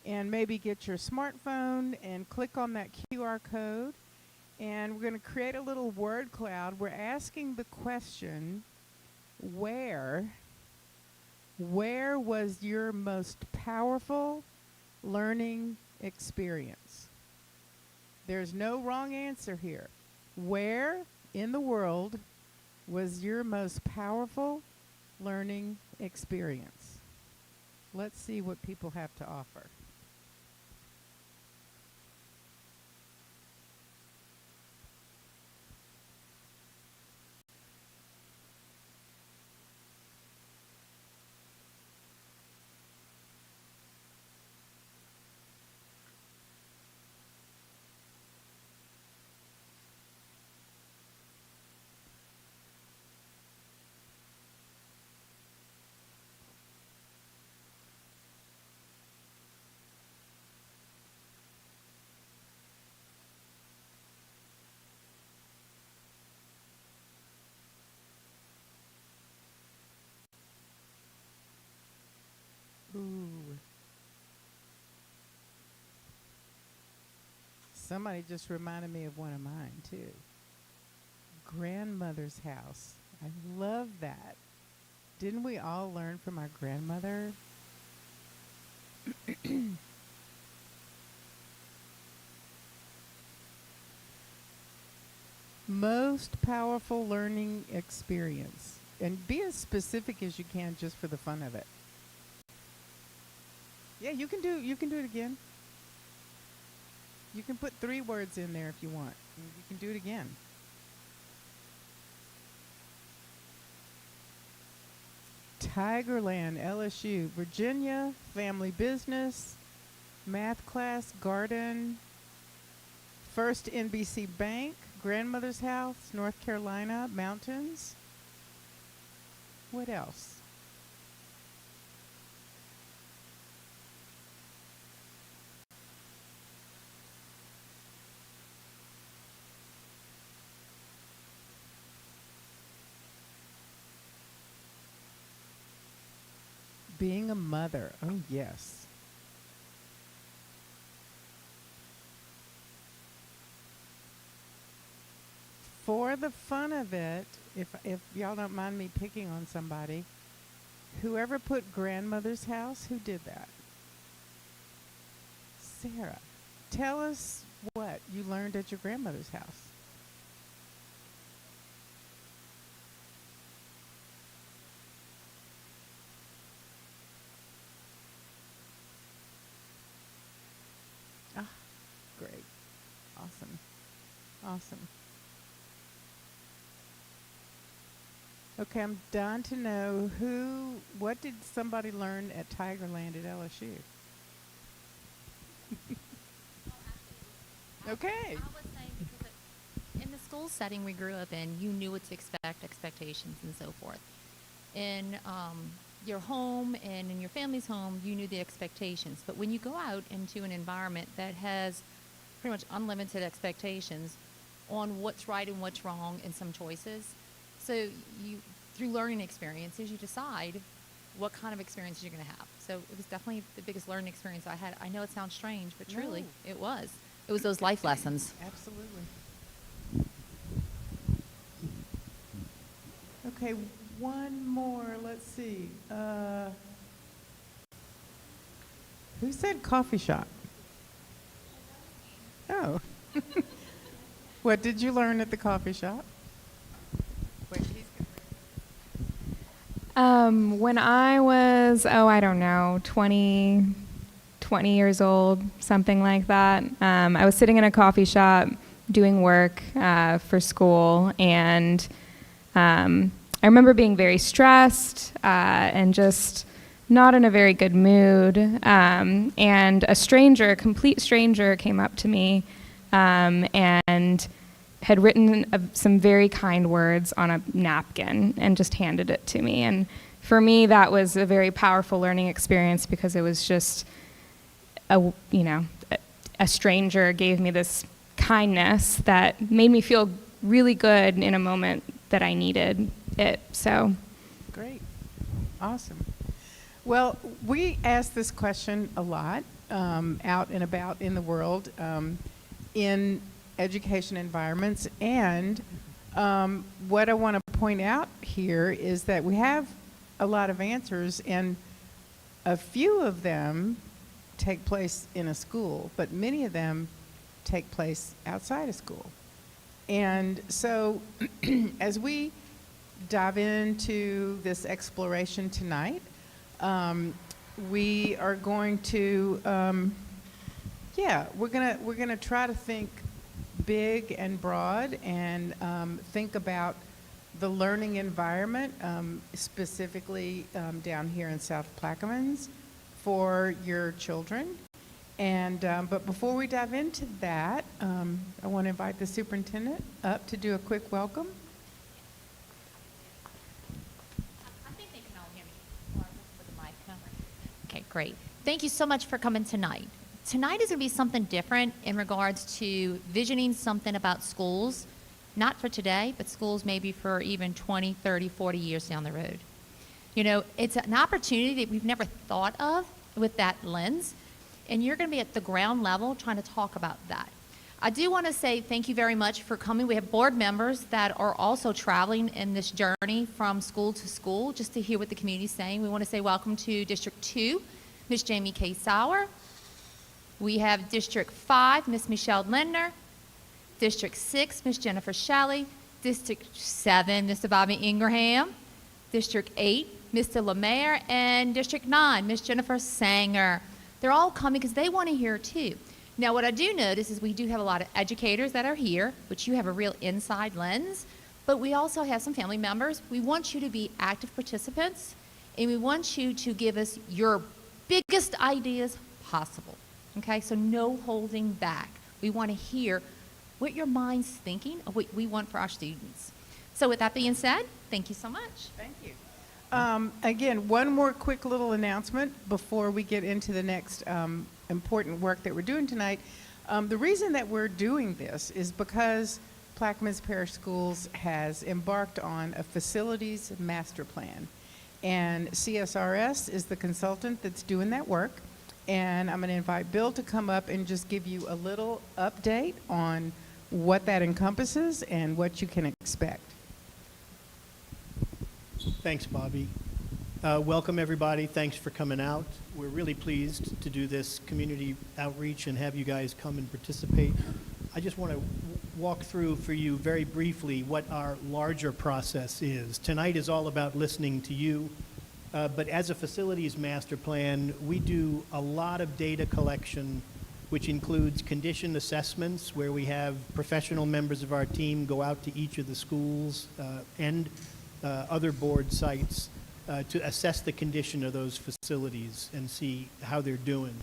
and maybe get your smartphone and click on that QR code. And we're going to create a little word cloud. We're asking the question, where was your most powerful learning experience? There's no wrong answer here. Where in the world was your most powerful learning experience? Let's see what people have to offer. Ooh. Somebody just reminded me of one of mine, too. Grandmother's house. I love that. Didn't we all learn from our grandmother? Most powerful learning experience. And be as specific as you can just for the fun of it. Yeah, you can do it again. You can put 3 words in there if you want. You can do it again. Tigerland, LSU, Virginia, family business, math class, garden, First NBC Bank, grandmother's house, North Carolina, mountains. What else? Being a mother. Oh, yes. For the fun of it, if y'all don't mind me picking on somebody, whoever put grandmother's house, who did that? Sarah. Tell us what you learned at your grandmother's house. Ah, great. Awesome. Awesome. Okay, I'm dying to know what did somebody learn at Tigerland at LSU? Okay. I was saying because in the school setting we grew up in, you knew what to expect, expectations, and so forth. In your home and in your family's home, you knew the expectations. But when you go out into an environment that has pretty much unlimited expectations on what's right and what's wrong in some choices, so you, through learning experiences, you decide what kind of experiences you're going to have. So it was definitely the biggest learning experience I had. I know it sounds strange, but truly, No. it was. It was those life lessons. Absolutely. Okay, one more. Let's see. Who said coffee shop? Oh. What did you learn at the coffee shop? Wait, When I was, I don't know, 20 years old, something like that, I was sitting in a coffee shop doing work for school, and I remember being very stressed and just not in a very good mood, and a complete stranger came up to me and had written some very kind words on a napkin and just handed it to me. And for me, that was a very powerful learning experience because it was just a stranger gave me this kindness that made me feel really good in a moment that I needed it. So great. Awesome. Well, we ask this question a lot. out and about in the world in education environments. And what I want to point out here is that we have a lot of answers, and a few of them take place in a school, but many of them take place outside of school. And so as we dive into this exploration tonight, we are going to, we're gonna try to think big and broad and think about the learning environment, specifically down here in South Plaquemines for your children. And but before we dive into that, I want to invite the superintendent up to do a quick welcome. I think they can all hear me. Or just put the mic on. Okay, great. Thank you so much for coming tonight. Tonight is going to be something different in regards to visioning something about schools, not for today, but schools maybe for even 20, 30, 40 years down the road. You know, it's an opportunity that we've never thought of with that lens, and you're going to be at the ground level trying to talk about that. I do want to say thank you very much for coming. We have board members that are also traveling in this journey from school to school just to hear what the community is saying. We want to say welcome to District 2, Ms. Jamie K. Sauer. We have District 5, Ms. Michelle Lindner. District 6, Ms. Jennifer Shelley. District 7, Mr. Bobby Ingraham. District 8, Mr. Lemaire. And District 9, Ms. Jennifer Sanger. They're all coming because they want to hear too. Now, what I do notice is we do have a lot of educators that are here, which you have a real inside lens, but we also have some family members. We want you to be active participants, and we want you to give us your biggest ideas possible, okay? So no holding back. We want to hear what your mind's thinking of what we want for our students. So with that being said, thank you so much. Thank you. Again, one more quick little announcement before we get into the next important work that we're doing tonight. The reason that we're doing this is because Plaquemines Parish Schools has embarked on a facilities master plan. And CSRS is the consultant that's doing that work. And I'm going to invite Bill to come up and just give you a little update on what that encompasses and what you can expect. Thanks, Bobby. Welcome, everybody. Thanks for coming out. We're really pleased to do this community outreach and have you guys come and participate. I just want to walk through for you very briefly what our larger process is. Tonight is all about listening to you, but as a facilities master plan, we do a lot of data collection, which includes condition assessments, where we have professional members of our team go out to each of the schools and other board sites to assess the condition of those facilities and see how they're doing.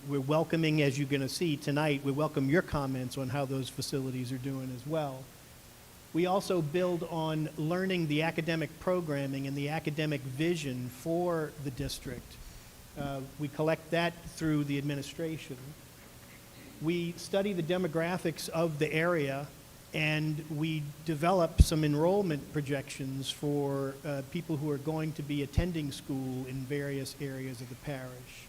We're welcoming, as you're going to see tonight, we welcome your comments on how those facilities are doing as well. We also build on learning the academic programming and the academic vision for the district. We collect that through the administration. We study the demographics of the area, and we develop some enrollment projections for people who are going to be attending school in various areas of the parish.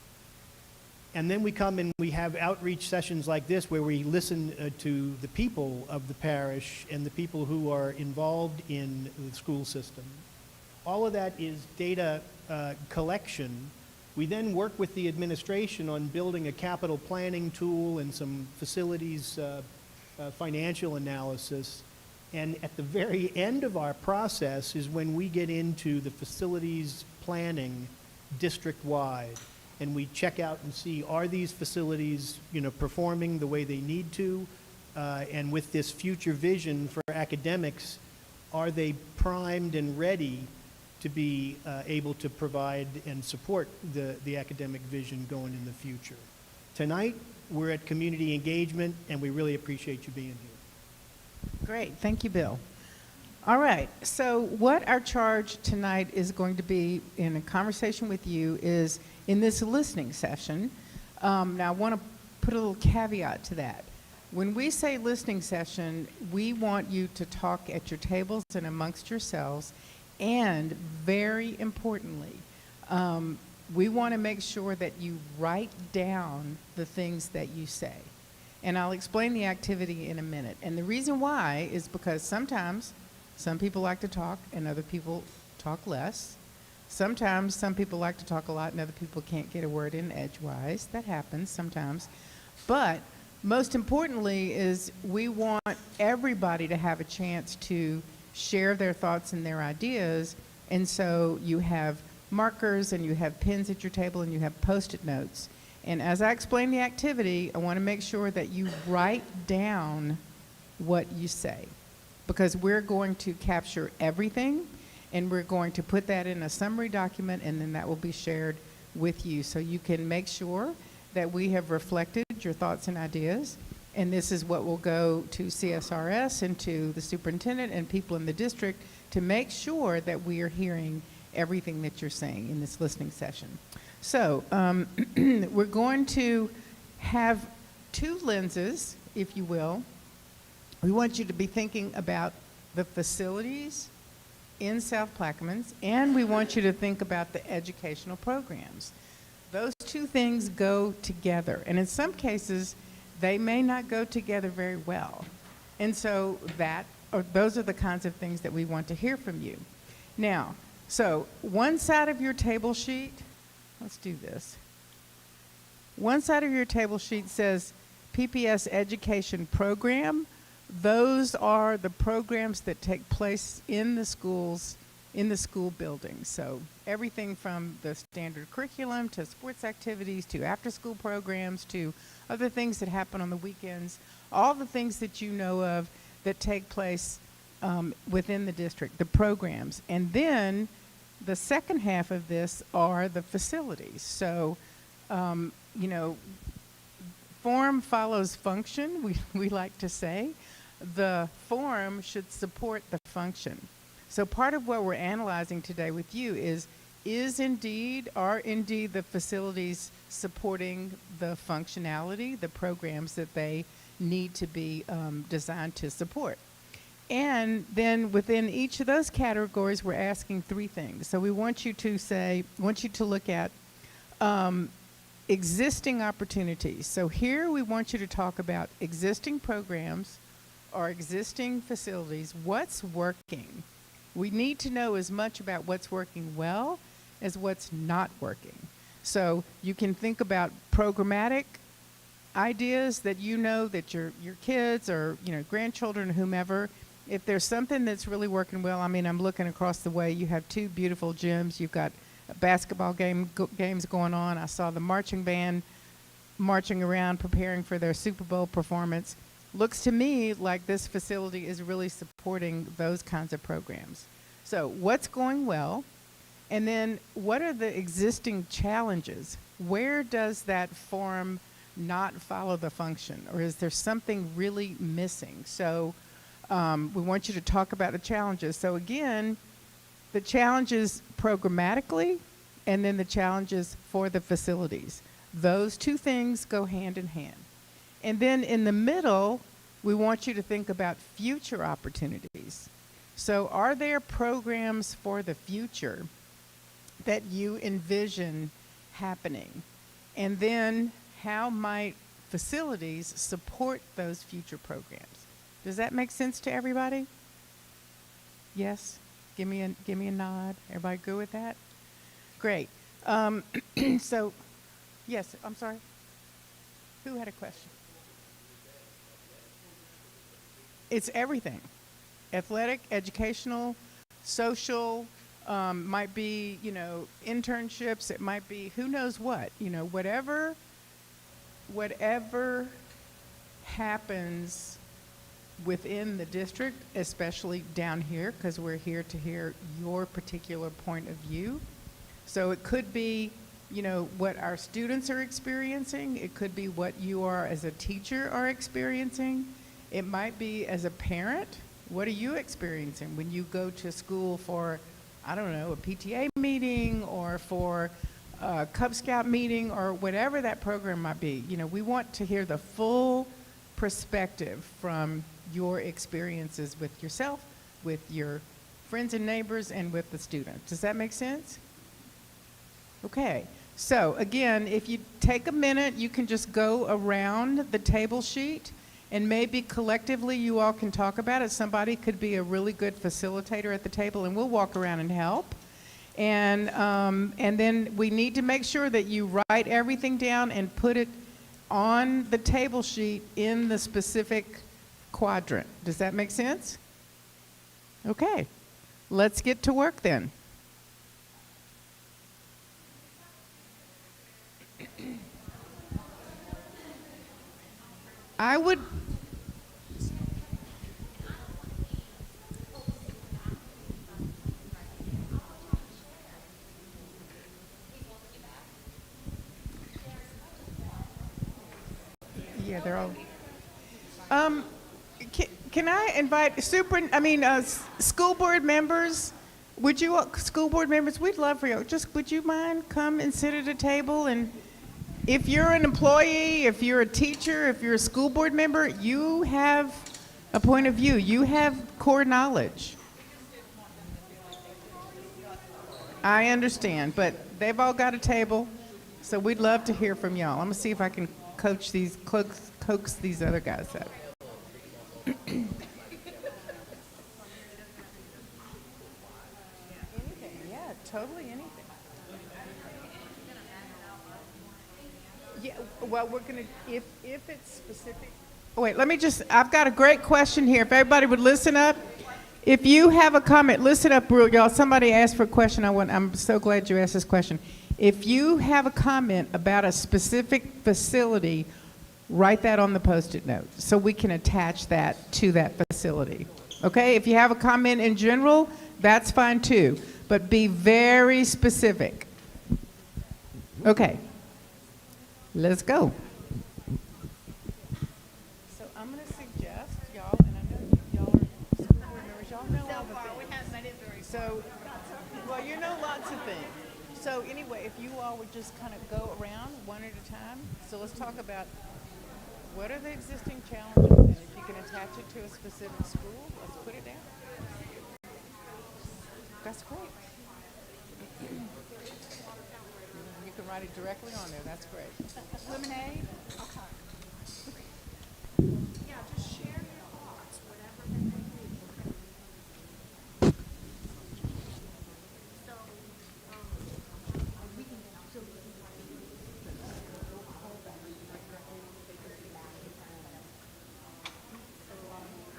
And then we come and we have outreach sessions like this where we listen to the people of the parish and the people who are involved in the school system. All of that is data collection. We then work with the administration on building a capital planning tool and some facilities financial analysis. And at the very end of our process is when we get into the facilities planning district-wide. And we check out and see, are these facilities, performing the way they need to? And with this future vision for academics, are they primed and ready to be able to provide and support the academic vision going in the future? Tonight, we're at community engagement, and we really appreciate you being here. Great. Thank you, Bill. All right. So what our charge tonight is going to be in a conversation with you is in this listening session. Now, I want to put a little caveat to that. When we say listening session, we want you to talk at your tables and amongst yourselves, and very importantly, we want to make sure that you write down the things that you say. And I'll explain the activity in a minute. And the reason why is because sometimes some people like to talk and other people talk less. Sometimes some people like to talk a lot and other people can't get a word in edgewise. That happens sometimes. But most importantly is we want everybody to have a chance to share their thoughts and their ideas. And so you have markers and you have pens at your table and you have Post-it notes. And as I explain the activity, I want to make sure that you write down what you say, because we're going to capture everything and we're going to put that in a summary document, and then that will be shared with you so you can make sure that we have reflected your thoughts and ideas. And this is what will go to CSRS and to the superintendent and people in the district to make sure that we are hearing everything that you're saying in this listening session. So we're going to have two lenses, if you will. We want you to be thinking about the facilities in South Plaquemines, and we want you to think about the educational programs. Those two things go together, and in some cases, they may not go together very well. And so those are the kinds of things that we want to hear from you. Now, so one side of your table sheet, let's do this. One side of your table sheet says PPS Education Program. Those are the programs that take place in the schools, in the school buildings. So everything from the standard curriculum to sports activities to after-school programs to other things that happen on the weekends, all the things that you know of that take place within the district, the programs. And then the second half of this are the facilities. So, you know, form follows function, we like to say. The form should support the function. So part of what we're analyzing today with you are indeed the facilities supporting the functionality, the programs that they need to be designed to support. And then within each of those categories, we're asking three things. So we want you to look at existing opportunities. So here we want you to talk about existing programs or existing facilities. What's working? We need to know as much about what's working well as what's not working. So you can think about programmatic ideas that you know that your kids or grandchildren, whomever, if there's something that's really working well. I mean, I'm looking across the way. You have two beautiful gyms. You've got basketball games going on. I saw the marching band marching around preparing for their Super Bowl performance. Looks to me like this facility is really supporting those kinds of programs. So what's going well? And then what are the existing challenges? Where does that form not follow the function? Or is there something really missing? So we want you to talk about the challenges. So again, the challenges programmatically and then the challenges for the facilities. Those two things go hand in hand. And then in the middle, we want you to think about future opportunities. So are there programs for the future that you envision happening? And then how might facilities support those future programs? Does that make sense to everybody? Yes? Give me a nod. Everybody good with that? Great. So, yes, I'm sorry. Who had a question? It's everything. Athletic, educational, social, might be, internships. It might be who knows what. Whatever happens within the district, especially down here, because we're here to hear your particular point of view. So it could be, what our students are experiencing. It could be what you are as a teacher are experiencing. It might be as a parent. What are you experiencing when you go to school for, I don't know, a PTA meeting or for a Cub Scout meeting or whatever that program might be? We want to hear the full perspective from your experiences with yourself, with your friends and neighbors, and with the students. Does that make sense? Okay, So again, if you take a minute, you can just go around the table sheet and maybe collectively you all can talk about it. Somebody could be a really good facilitator at the table and we'll walk around and help. And then we need to make sure that you write everything down and put it on the table sheet in the specific quadrant. Does that make sense? Okay, let's get to work then. I would. Yeah, they're all. Can I invite school board members? Would you, school board members, we'd love for you. Just, would you mind come and sit at a table? And if you're an employee, if you're a teacher, if you're a school board member, you have a point of view. You have core knowledge. I understand, but they've all got a table, so we'd love to hear from y'all. I'm gonna see if I can coax these other guys up. Anything, yeah, totally anything. Yeah, well, we're gonna, if it's specific. Oh, wait, I've got a great question here. If everybody would listen up. If you have a comment, listen up, y'all. Somebody asked for a question. I'm so glad you asked this question. If you have a comment about a specific facility, write that on the Post-it note so we can attach that to that facility. Okay? If you have a comment in general, that's fine too. But be very specific. Okay. Let's go. So I'm going to suggest, y'all, and I know y'all are school board members, y'all know all the things. So, well, you know lots of things. So anyway, if you all would just kind of go around one at a time. So let's talk about what are the existing challenges, and if you can attach it to a specific school, let's put it down. That's great. You can write it directly on there. That's great. Lemonade? Yeah, just share your thoughts, whatever they may be. So, we can still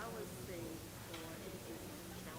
I would say for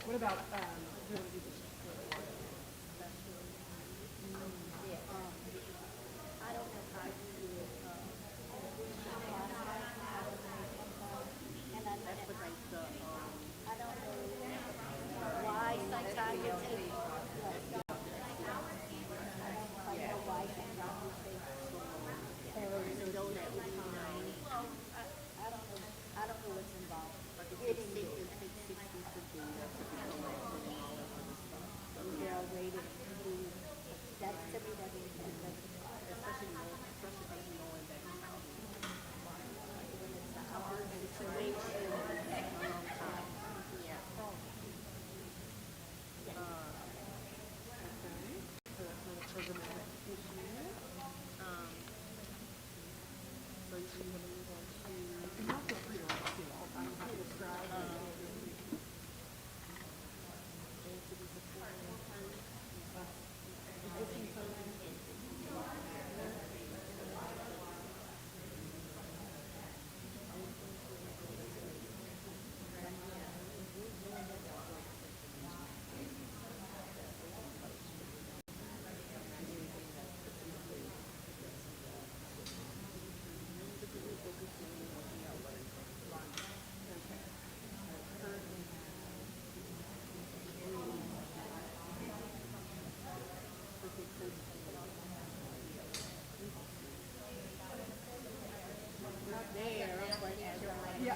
What about why sometimes it's I don't know what's involved.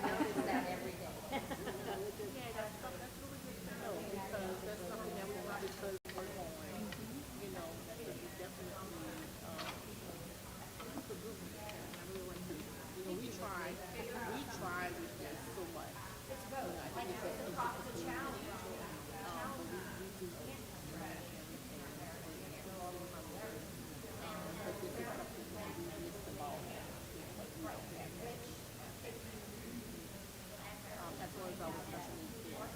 notice that every day. Yeah, that's really good to know because that's something that we want to work on. You know, that could be definitely super good. I really want to. You know, we try with this so much. It's both, like you said, the challenge. But we do trash but this is something that we missed the ball on. But we don't have it. As well as our special needs kids.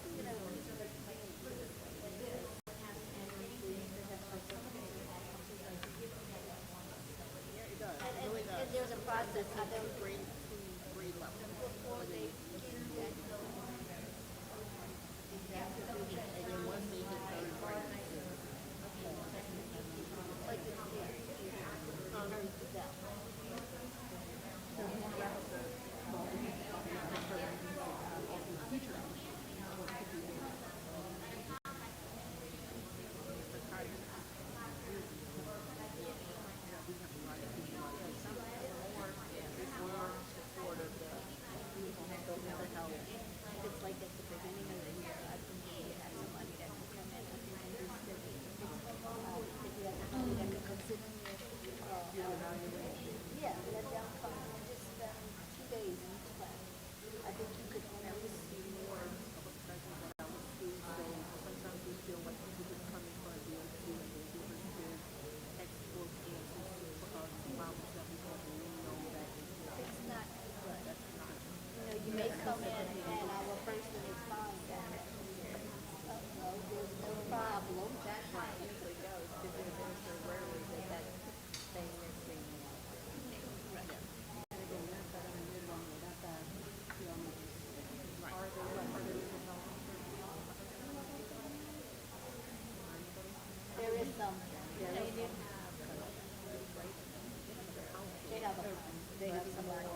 Yeah, it does. It really does. And there's a process of them Grade level. before they get that. And then once they hit third grade, Like it's here. That. It's like at the beginning of the year, I think we have somebody that can come in and do this, if you have somebody that can come sit in there, yeah, let them come and just spend 2 days in each class. I think you could always see more. sometimes we feel like people just come in for a day or two and they give us their textbook answers problems that we have to know that It's not, right. that's not. You may come in and our person is fine, no, there's no problem. That's how it usually goes, because there's so rarely that thing is being. There is some, they have somebody.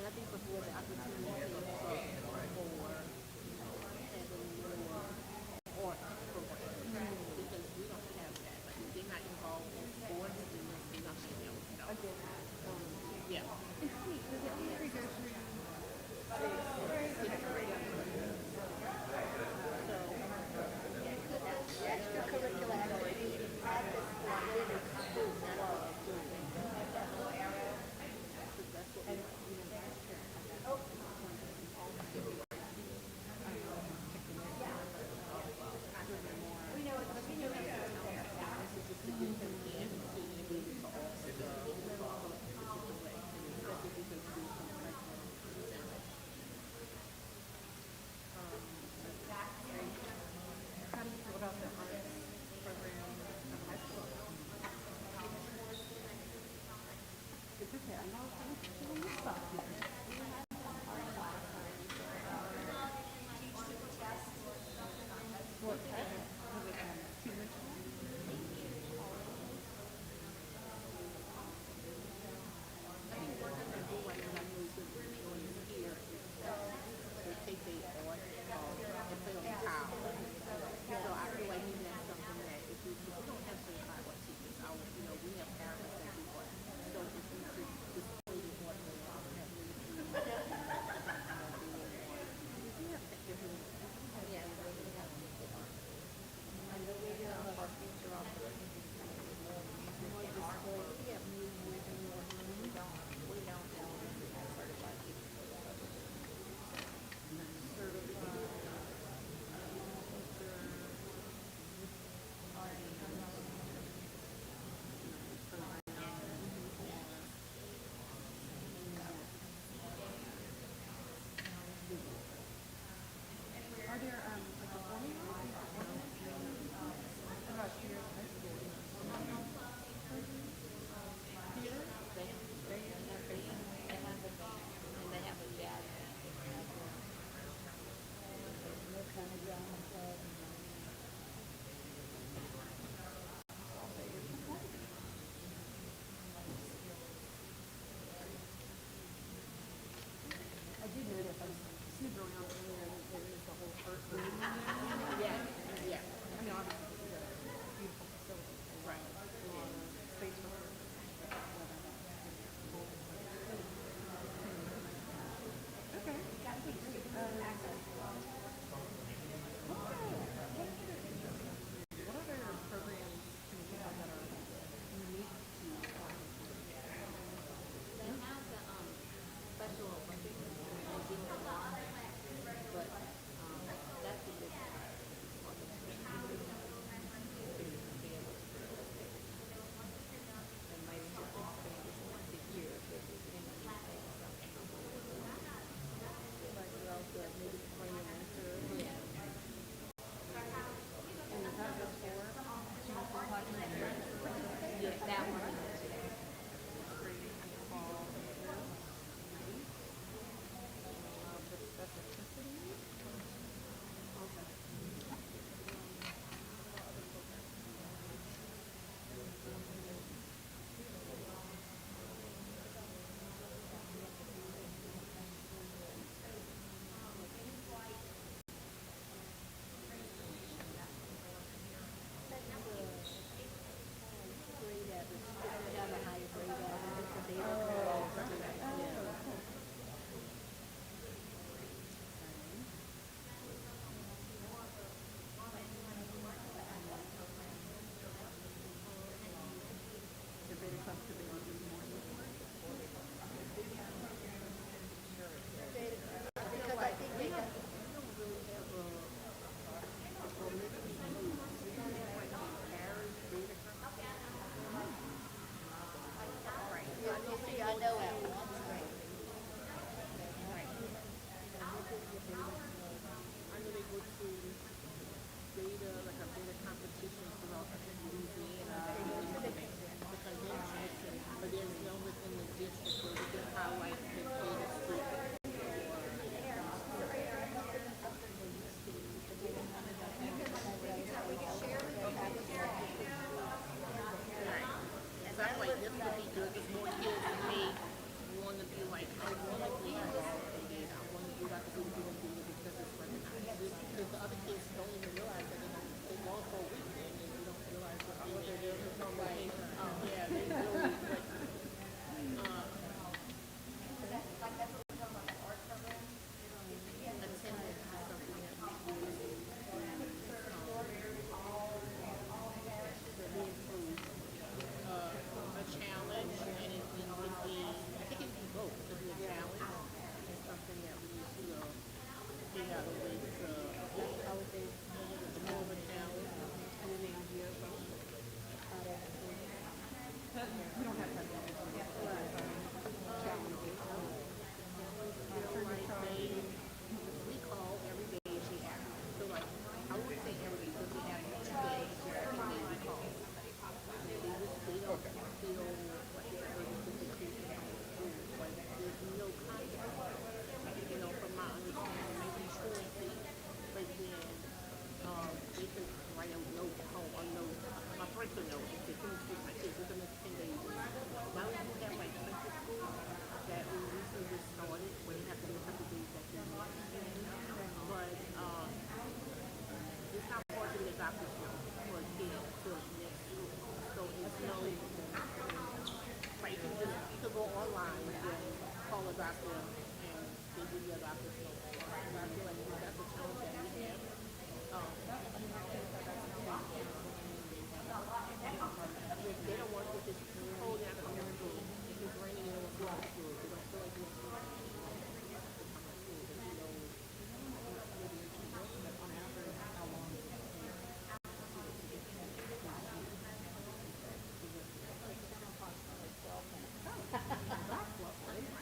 And I think before the opportunity for having more art programs, because we don't have that. Like if they're not involved in sports, then there's nothing else. Yeah. Extracurricular activities at the school. No Apple, that's great. Right. I know they go to data, like a data competition throughout Louisiana. The convention, but there's no within the district where we can highlight the data student. Right. So I'm like, this would be good because more kids may want to be like, I want to be involved in data. I want to do like do data because it's recognized. Because the other kids don't even realize that they go for a weekend and they don't realize what they're doing. Right. Yeah, they really like, attendance is something that we really improve. A challenge, and it could be, I think it could be both. It could be a challenge and something that we need to figure out a way to, I would say, more of a challenge and then maybe year from. We call every day is the app. So like, I wouldn't say every day, but we have 2 days, just every day we call. They don't feel like they're able to education from the school. Like there's no contact. From my understanding, maybe truancy, but then they could write a note home, a note, a parental note, and say, "Can you speak my kids within the 10 days?" Now we do have like central school that we recently just started, where they have to do a couple days that they want. But it's not hard to get a doctor's note for a kid to next school. So it's no, like you could go online and call a doctor and they give you a doctor's note. And I feel like that's a challenge that we have. If they don't want to, if it's cold, they're not going to school. If it's raining, they don't want to go to school. They don't feel like they want to go to school.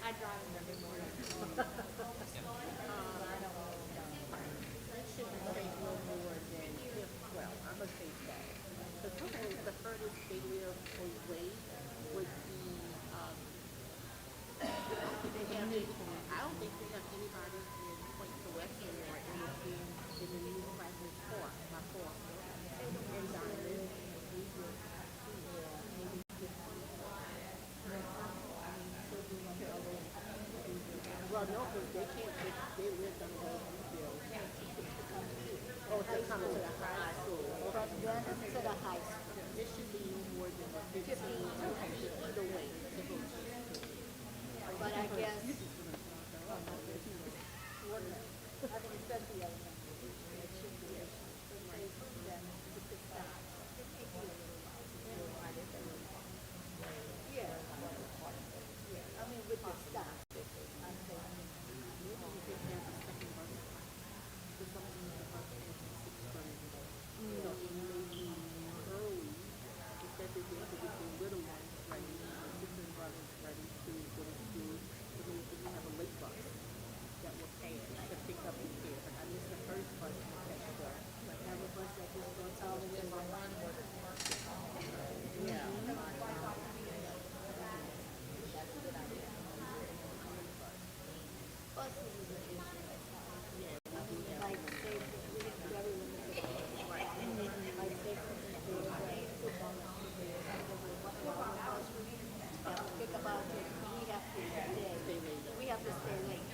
I drive them every morning. It shouldn't take no more than, well, I'm going to say that. The furthest they live away would be, they have, I don't think they have anybody in Point to West anymore in the new practice four, my four. And Diamond, we would, maybe 50. Well, no, because they can't, they live on the hill. Oh, they're coming to the high school. From then to the high school. This should be more than the 15 either way to go to school. But I guess, I think especially elementary, it should be a place for them to sit down. Yeah. Yeah, I mean, with the staff, I'm saying, Maybe we could have a second bus stop. Because something in the bus is 6:30. So it may be early, especially if they have to get the little ones ready, the sister and brothers ready to go to school. So maybe we have a late bus that will pay us to pick up the kids. Like I missed the first bus in the second bus. like, have a bus that just goes all the way to one. Yeah. Buses is an issue. Yeah, I mean, like, say, we have very limited. Like, say, for instance, there's a football match there, and there's a one bus route. Have to pick up our kids, we have to stay. We have to stay late.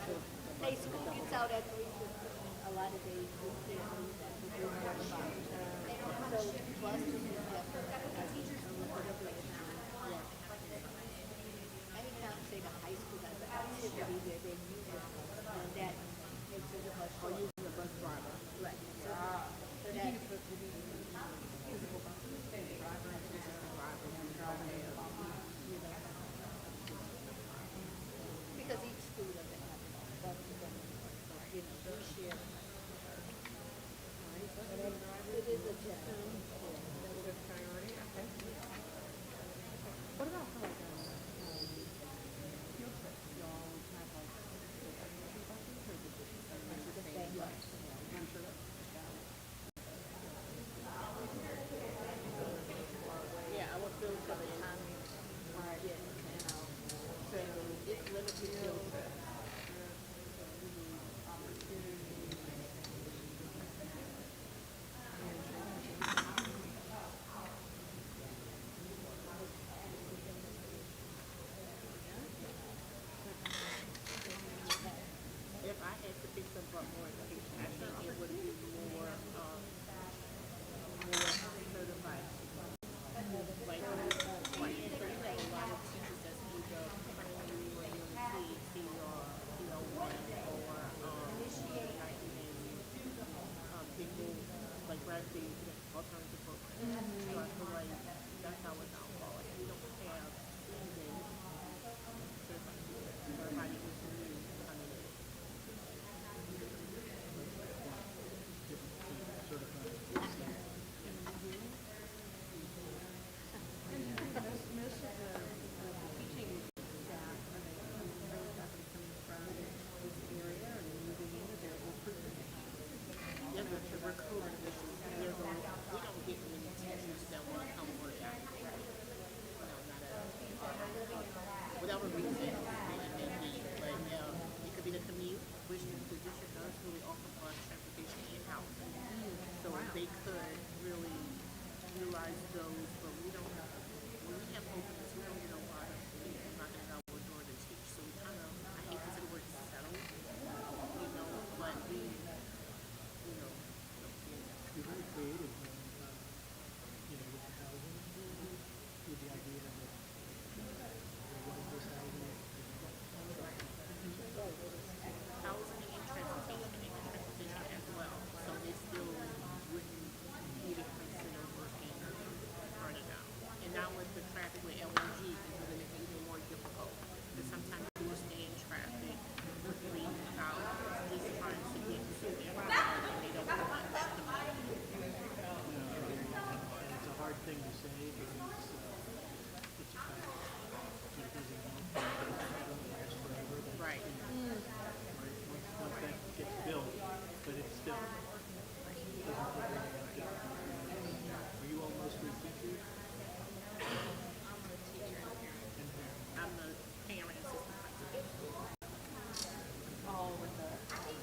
Say school gets out at 3:15, a lot of days, we can't leave at 3:45. So buses is definitely, anytime, say, the high school has an activity where they use it, and that makes it a much or shorter. using a bus driver. Right. So that, because each school doesn't have a bus, we share. whatever reason it may be. But it could be the commute, which the district does really offer bus transportation in housing. So they could really utilize those, but we don't. When we have openness, we don't get a lot of people knocking at our door to teach. So we kind of, I hate to say the word settle, but we, You're very creative when, with the housing, with the idea that, what is this housing? housing and transportation as well. So they still wouldn't even consider working further down. And now with the traffic with LNG, it's going to make it even more difficult. Because sometimes people stay in traffic for 3 hours just trying to get to their house, and they don't want that to be. And it's a hard thing to say because it's a fact. It doesn't last forever. Right. Once that gets built, but it's still doesn't put everything up there. Are you all mostly teachers? I'm a teacher and parent. I'm the parent assistant principal. All with the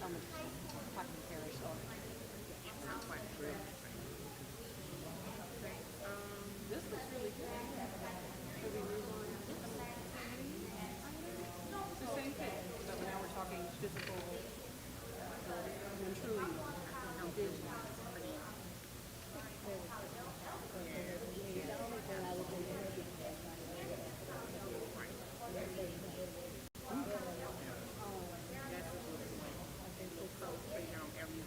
Putnam Parish or Yes, I'm quite sure. this looks really good. Should we move on? It's the same thing, but now we're talking physical and truly digital.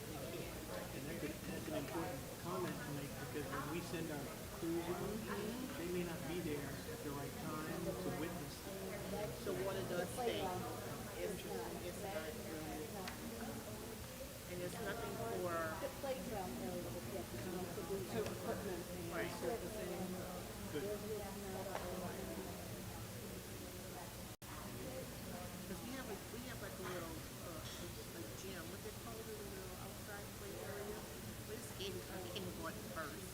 And that's an important comment to make because when we send our crews on, they may not be there at the right time to witness that. The water does stay. It's not really, and it's nothing for, The playground area that you have to do to equipment and Right. servicing. Good. because we have like a little, a gym, what they call it, a little outside play area. We're skating, kindergarten first.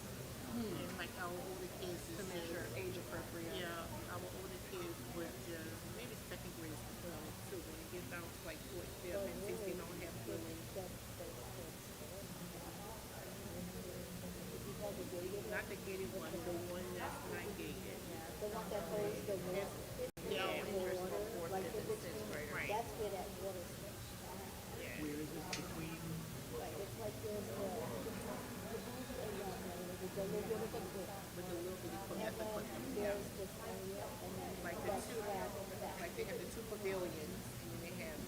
And like our older kids is To make sure age appropriate. yeah, our older kids would just, maybe second grade is put on it too, when it gets down to like fourth, fifth, and sixth, they don't have really, not the gated one, the one that's not gated. The one that holds the water. Yeah, Water, like if it's, right. that's where that water is. Where is this between? Right, it's like there's the little bit of a brook. With the little bitty put, that's the put them There's this area, and then Like the that's two, that, like they have the two pavilions, and then they have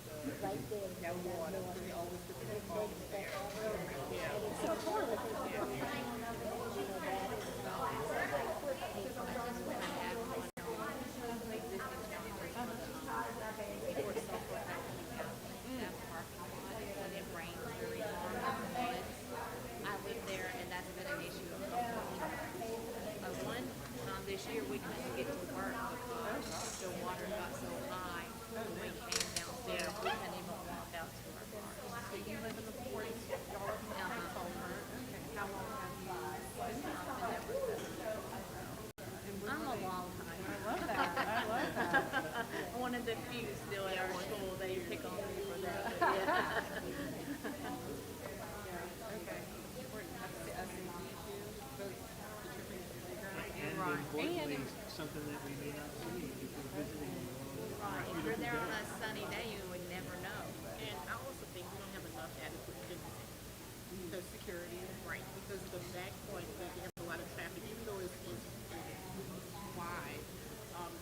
right there. that water, because they always put the ball there. Yeah. And it's so cool that they keep on playing on that, that is. This year we couldn't get to work because the water got so high. We came downstairs, we couldn't even walk out to our cars. So you live in the 40s, y'all live in the 40s over. How long have you been there? I'm a long time. I love that. One of the few still at our school, they pick on me for that. And importantly, something that we may not see if we're visiting a Right. If you're there on a sunny day, you would never know. And I also think we don't have enough adequate fencing. Because security, right, because the back point, they have a lot of traffic, even though it's wide,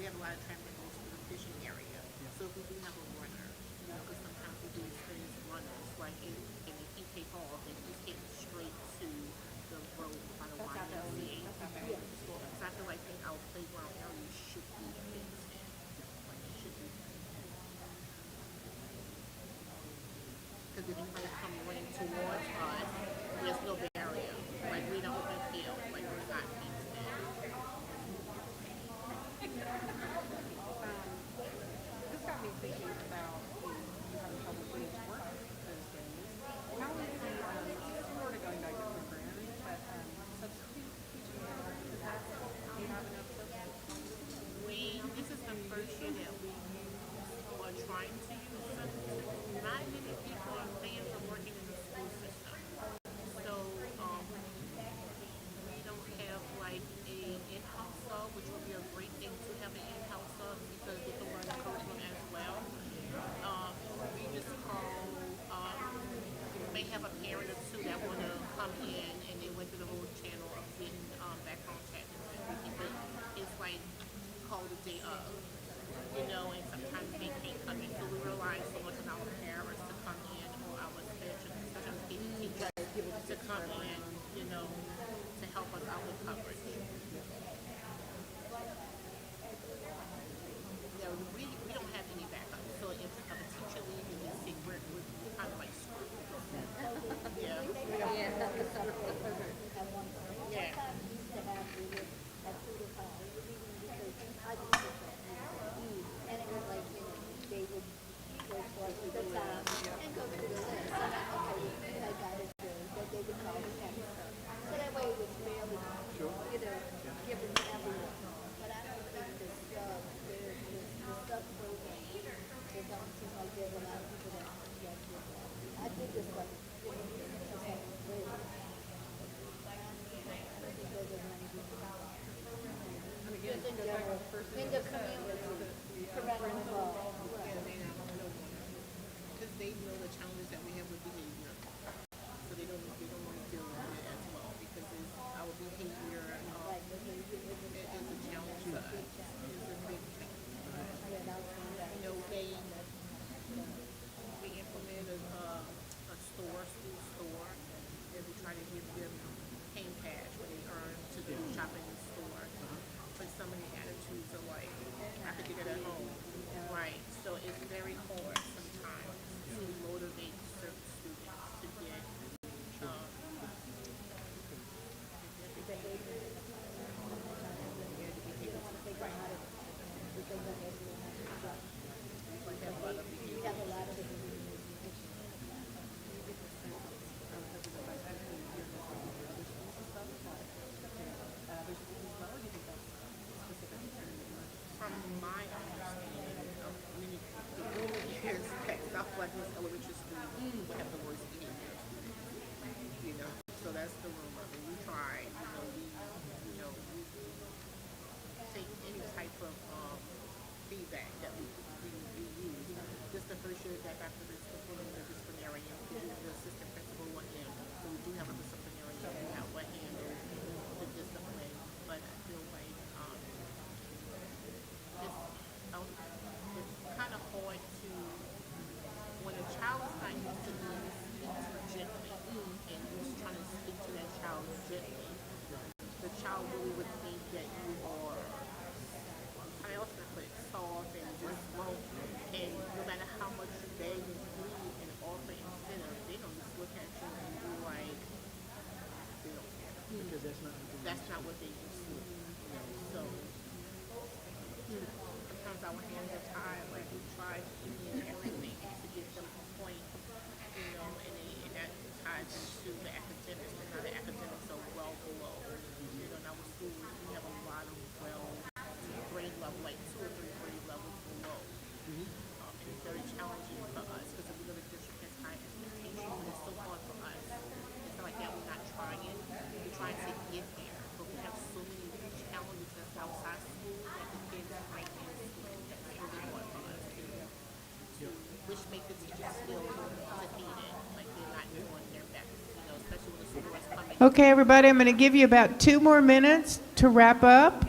they have a lot of traffic that goes to the fishing area. So if we do have a runner, because sometimes we do experience runners, like, and if you take off, and you get straight to the road by the YMCA. So I feel like our playground area should be fenced in. Like, it should be because if you're going to come running towards us, there's no barrier. Like, we don't open field. Like, we're not fenced in. This got me thinking about you having trouble putting to work those days. How is the, sort of going back to programs, but substitute teaching, do you have enough substitutes? call the day of, you know, and sometimes they can't come in. So we rely so much on our parents to come in, or our special teachers to come in, you know, to help us out with coverage. Yeah, we don't have any backup. So if a teacher leaves and is sick, we're kind of like screwed. Yeah. Have one. Yeah. Sometimes we used to have, we would have tutor call, because I just did that. And it was like, you know, they would go for the time and go through the list. And I'm okay, I got it good, but they would call the next stuff. So that way it was fairly, you know, given to everyone. But I don't think the sub program, it don't seem like there's a lot of people that do that. I did this like, you know, just like, wait. Just in general, in the community, parental involved. Because they know the challenges that we have with behavior, so they don't want to deal with it as well, because our behavior is a challenge for us. It's a big thing. You know, we implemented a school store, and we try to give them cane cash when they earn to do shopping in the store. But so many attitudes are like, I could get it at home. Right. So it's very hard sometimes to motivate certain students to get from my understanding of many the rumor is that South Blackness Elementary School will have the worst behavior. You know, so that's the rumor. And we try, we take any type of feedback that we use. This is the first year that Dr. Ritz implemented the disciplinarian, the assistant principal went in. So we do have a disciplinarian that will handle the discipline, but I feel like it's kind of hard to, when a child is not used to being speak to gently, and you're just trying to speak to that child gently, the child really would think that you are, how else to put it, soft and just won't, and no matter how much you beg and plead and offer incentive, they don't just look at you and be like, they don't care. Because That's not what they used to, so sometimes our hands are tied, like we try to do everything to get them a point, and that ties into the academics, and now the academics are well below. In our school, we have a lot of grade level, like 2 or 3 grade levels below. And it's very challenging for us, because if we go to district has high expectations, but it's so hard for us. It's not like that we're not trying. We're trying to get there, but we have so many challenges that's outside school that the kids right in school. That's really hard for us to which make the teachers feel defeated, like they're not doing their best, especially when the school is coming. Okay, everybody, I'm going to give you about 2 more minutes to wrap up.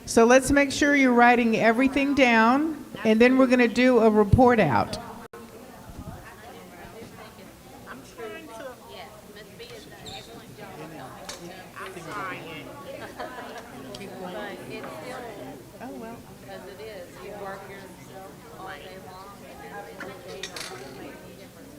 So let's make sure you're writing everything down, and then we're going to do a report out. I'm trying to. Yes, Ms. B is an excellent job. I'm trying. But it's still. Oh, well. Because it is. You work yourself all day long, and at the end of the day, it doesn't make any difference.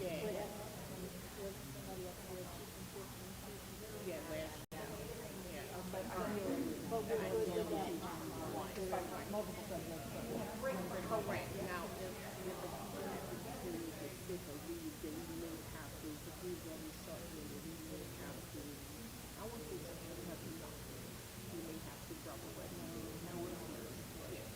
Yeah. What happened was somebody up there teaching 15 teachers. Yeah, last year. Yeah. But we're good with that now. Multiple subjects. Correct. Now, if a teacher happens to get sick or leave, then we may have to, because we've already started, and we may have to, I won't say something, we have to know. We may have to drop a wedding. No, we're here. Yeah.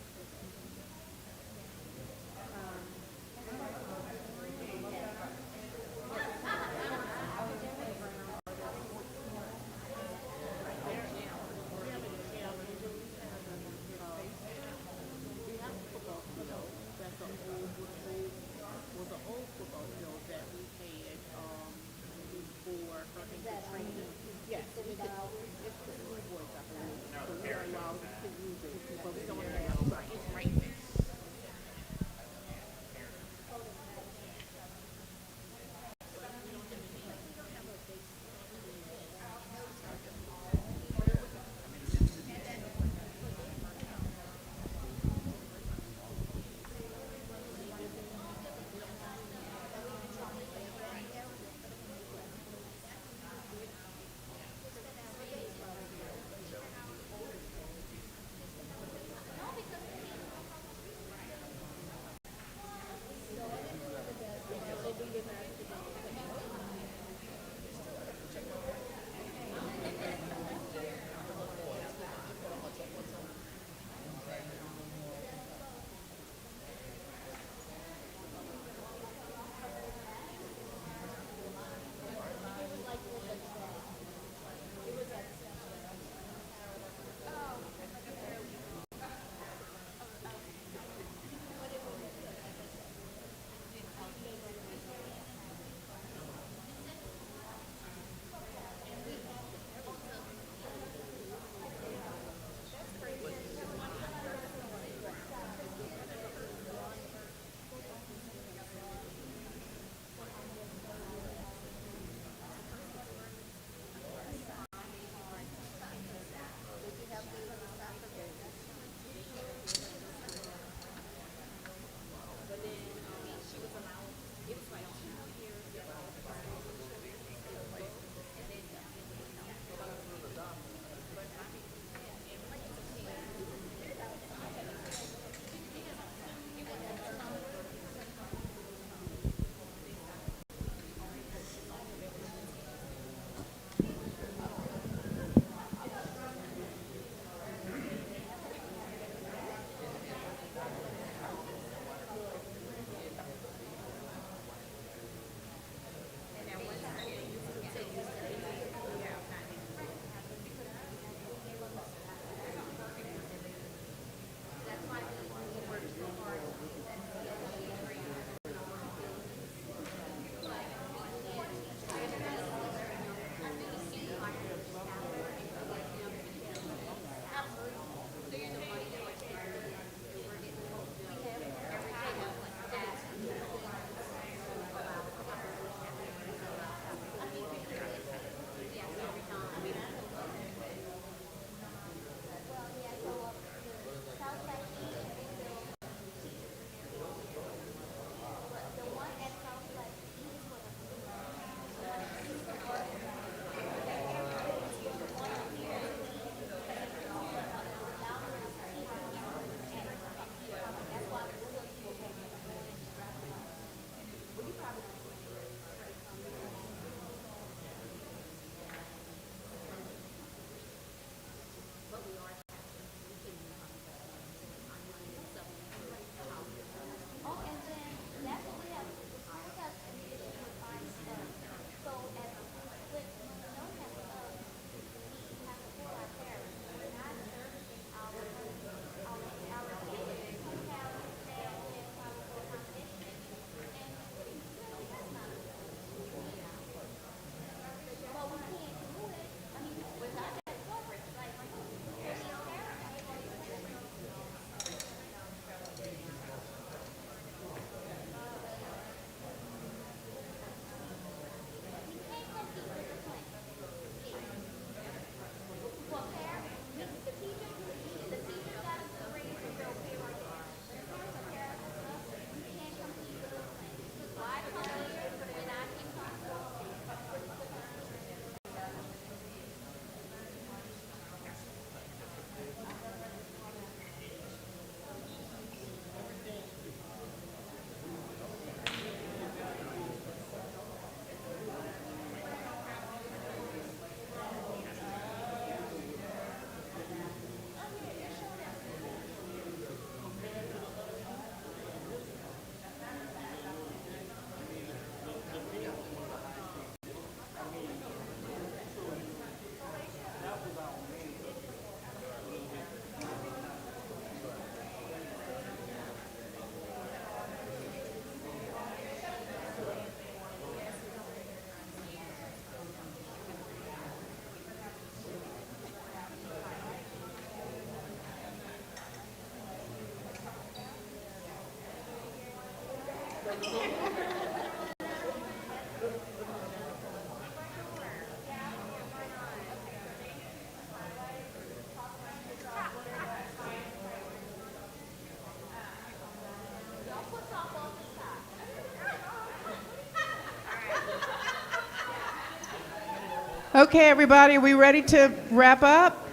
Okay, everybody, are we ready to wrap up?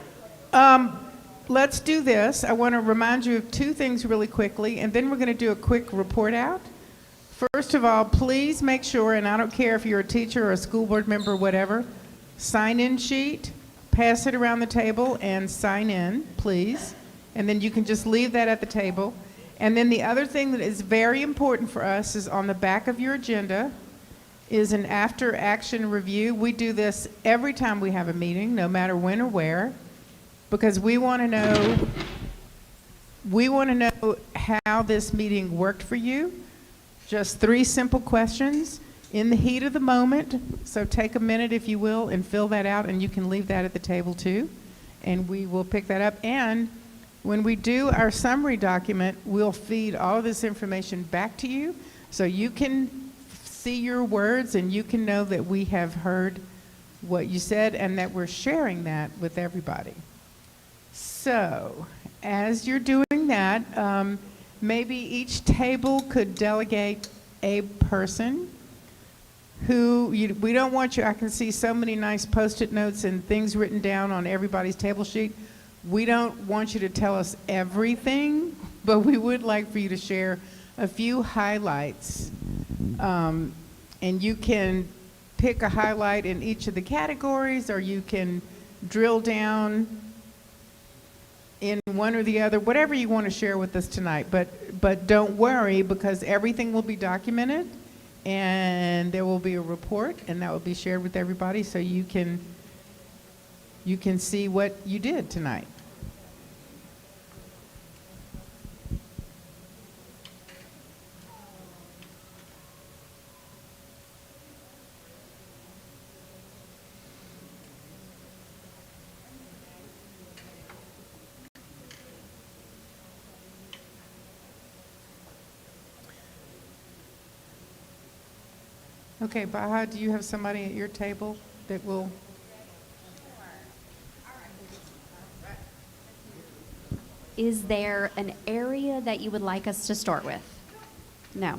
Let's do this. I want to remind you of two things really quickly, and then we're going to do a quick report out. First of all, please make sure, and I don't care if you're a teacher or a school board member or whatever, sign-in sheet, pass it around the table and sign in, please. And then you can just leave that at the table. And then the other thing that is very important for us is on the back of your agenda is an after-action review. We do this every time we have a meeting, no matter when or where, because we want to know how this meeting worked for you. Just 3 simple questions in the heat of the moment. So take a minute, if you will, and fill that out, and you can leave that at the table too, and we will pick that up. And when we do our summary document, we'll feed all of this information back to you so you can see your words and you can know that we have heard what you said and that we're sharing that with everybody. So as you're doing that, maybe each table could delegate a person who, we don't want you, I can see so many nice Post-it notes and things written down on everybody's table sheet. We don't want you to tell us everything, but we would like for you to share a few highlights. And you can pick a highlight in each of the categories, or you can drill down in one or the other, whatever you want to share with us tonight. But don't worry, because everything will be documented, and there will be a report, and that will be shared with everybody so you can see what you did tonight. Okay, Baha, do you have somebody at your table that will? Is there an area that you would like us to start with? No.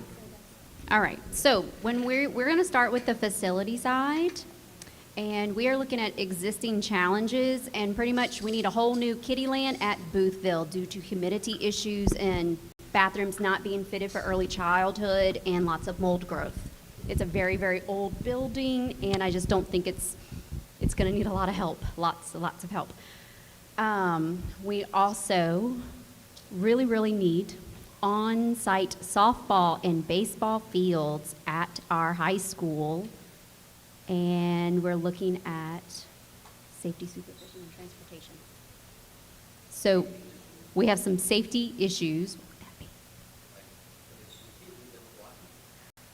All right. So when we're going to start with the facility side, and we are looking at existing challenges, and pretty much we need a whole new kiddie land at Boothville due to humidity issues and bathrooms not being fitted for early childhood and lots of mold growth. It's a very, very old building, and I just don't think it's going to need a lot of help, lots of help. We also really, really need on-site softball and baseball fields at our high school, and we're looking at safety, supervision, and transportation. So we have some safety issues.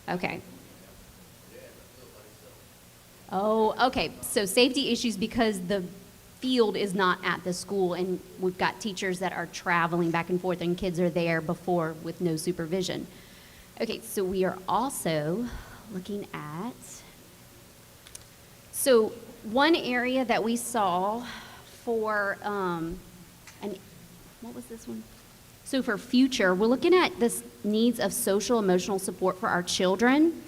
Okay. Oh, okay. So safety issues because the field is not at the school, and we've got teachers that are traveling back and forth, and kids are there before with no supervision. Okay, so we are also looking at, so one area that we saw for, what was this one? So for future, we're looking at this needs of social emotional support for our children.